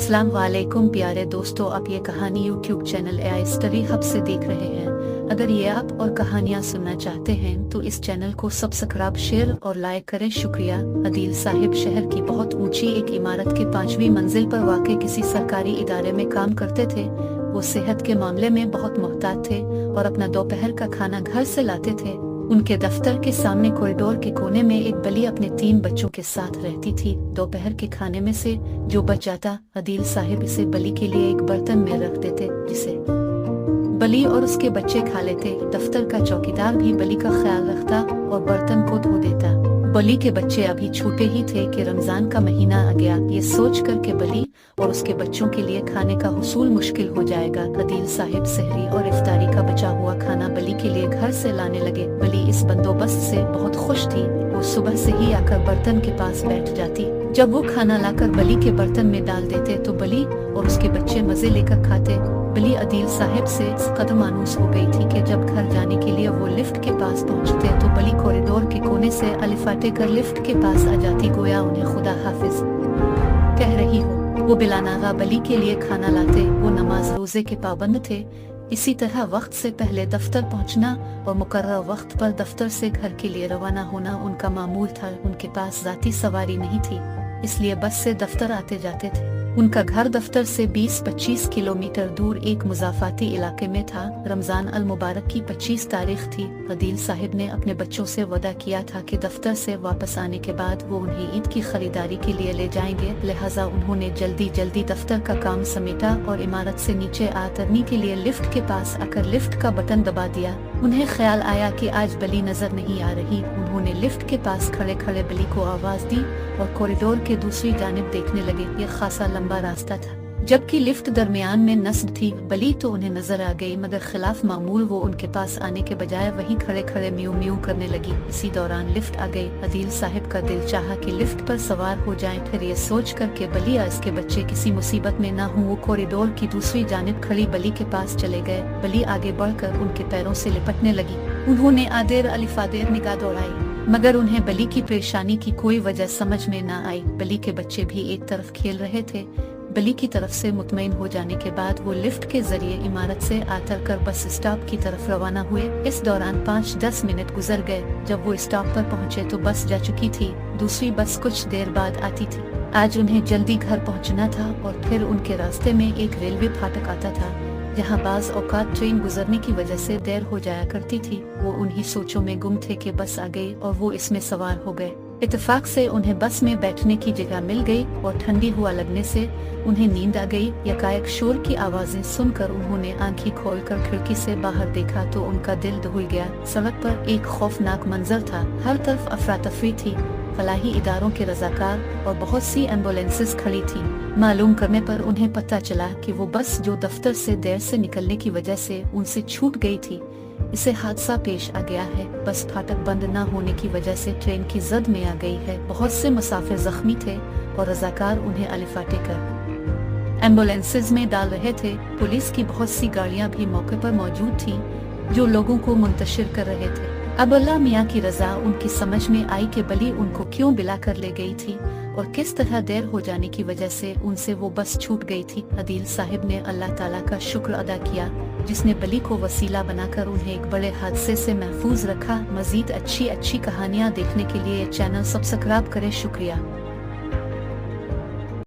अस्सलाम वालेकुम प्यारे दोस्तों, आप ये कहानी YouTube channel AI story hub से देख रहे हैं। अगर ये आप और कहानियाँ सुनना चाहते हैं तो इस चैनल को सब्सक्राइब, शेयर और लाइक करें। शुक्रिया। अदील साहिब शहर की बहुत ऊंची एक इमारत के 5वीं मंजिल पर वाक़ किसी सरकारी इदारे में काम करते थे। वो सेहत के मामले में बहुत मोहतात थे और अपना दोपहर का खाना घर से लाते थे। उनके दफ्तर के सामने कॉरिडोर के कोने में एक बली अपने 3 बच्चों के साथ रहती थी। दोपहर के खाने में से जो बच जाता, अदील साहिब इसे बली के लिए एक बर्तन में रख देते, जिसे बली और उसके बच्चे खा लेते। दफ्तर का चौकीदार भी बली का ख्याल रखता और बर्तन को धो देता। बली के बच्चे अभी छोटे ही थे कि रमजान का महीना आ गया। ये सोच कर के बली और उसके बच्चों के लिए खाने का हुसूल मुश्किल हो जाएगा। अदील साहिब सहरी और इफ्तारी का बचा हुआ खाना बली के लिए घर से लाने लगे। बली इस बंदोबस्त से बहुत खुश थी। वो सुबह से ही आकर बर्तन के पास बैठ जाती। जब वो खाना लाकर बली के बर्तन में डाल देते तो बली और उसके बच्चे मजे लेकर खाते। बली अदील साहिब से कदर मानूस हो गई थी कि जब घर जाने के लिए वो लिफ्ट के पास पहुंचते तो बली कॉरिडोर के कोने से अलिफाटे कर लिफ्ट के पास आ जाती, गोया उन्हें खुदा हाफिज कह रही हो। वो बिलानागा बली के लिए खाना लाते। वो नमाज रोजे के पाबंद थे। इसी तरह वक्त से पहले दफ्तर पहुंचना और मुकर्रर वक्त पर दफ्तर से घर के लिए रवाना होना उनका मामूल था। उनके पास जाती सवारी नहीं थी, इसलिए बस से दफ्तर आते जाते थे। उनका घर दफ्तर से 20-25 किलोमीटर दूर एक मुजाफाती इलाके में था। रमजान अल मुबारक की 25 तारीख थी। अदील साहिब ने अपने बच्चों से वादा किया था कि दफ्तर से वापस आने के बाद वो उन्हें ईद की खरीदारी के लिए ले जाएंगे। लिहाजा उन्होंने जल्दी जल्दी दफ्तर का काम समेटा और इमारत से नीचे उतरने के लिए लिफ्ट के पास आकर लिफ्ट का बटन दबा दिया। उन्हें ख्याल आया कि आज बली नजर नहीं आ रही। उन्होंने लिफ्ट के पास खड़े खड़े बली को आवाज दी और कॉरिडोर के दूसरी जानिब देखने लगे। ये खासा लंबा रास्ता था, जबकि लिफ्ट दरमियान में नस्ब थी। बली तो उन्हें नजर आ गई, मगर खिलाफ मामूल वो उनके पास आने के बजाय वहीं खड़े खड़े म्यू म्यू करने लगी। इसी दौरान लिफ्ट आ गई। अदील साहिब का दिल चाहा कि लिफ्ट पर सवार हो जाएं। फिर ये सोच कर के बली और इसके बच्चे किसी मुसीबत में न हो, वो कॉरिडोर की दूसरी जानिब खड़ी बली के पास चले गए। बली आगे बढ़कर उनके पैरों से लिपटने लगी। उन्होंने आदेर अलिफादेर निगाह दौड़ाई, मगर उन्हें बली की परेशानी की कोई वजह समझ में न आई। बली के बच्चे भी एक तरफ खेल रहे थे। बली की तरफ से मुतमईन हो जाने के बाद वो लिफ्ट के जरिए इमारत से उतर कर बस स्टॉप की तरफ रवाना हुए। इस दौरान 5-10 मिनट गुजर गए। जब वो स्टॉप पर पहुंचे तो बस जा चुकी थी। दूसरी बस कुछ देर बाद आती थी। आज उन्हें जल्दी घर पहुंचना था और फिर उनके रास्ते में एक रेलवे फाटक आता था, जहां बाज औकात ट्रेन गुजरने की वजह से देर हो जाया करती थी। वो उन्हीं सोचों में गुम थे कि बस आ गई और वो इसमें सवार हो गए। इत्तेफाक से उन्हें बस में बैठने की जगह मिल गई और ठंडी हवा लगने से उन्हें नींद आ गई। यकायक शोर की आवाजें सुनकर उन्होंने आंखें खोलकर खिड़की से बाहर देखा तो उनका दिल दहल गया। सड़क पर एक खौफनाक मंजर था। हर तरफ अफरा तफरी थी। फलाही इदारों के रजाकार और बहुत सी एम्बुलेंसेस खड़ी थी। मालूम करने पर उन्हें पता चला कि वो बस जो दफ्तर से देर से निकलने की वजह से उनसे छूट गई थी, इसे हादसा पेश आ गया है। बस फाटक बंद न होने की वजह से ट्रेन की जद में आ गई है। बहुत से मुसाफिर जख्मी थे और रजाकार उन्हें अलिफाटे कर एम्बुलेंसेस में डाल रहे थे। पुलिस की बहुत सी गाड़ियां भी मौके पर मौजूद थीं, जो लोगों को मुंतशिर कर रहे थे। अब अल्लाह मियाँ की रजा उनकी समझ में आई कि बली उनको क्यों बिला कर ले गई थी और किस तरह देर हो जाने की वजह से उनसे वो बस छूट गई थी। अदील साहिब ने अल्लाह ताला का शुक्र अदा किया, जिसने बली को वसीला बनाकर उन्हें एक बड़े हादसे से महफूज रखा। मजीद अच्छी कहानियाँ देखने के लिए चैनल सब्सक्राइब करें। शुक्रिया।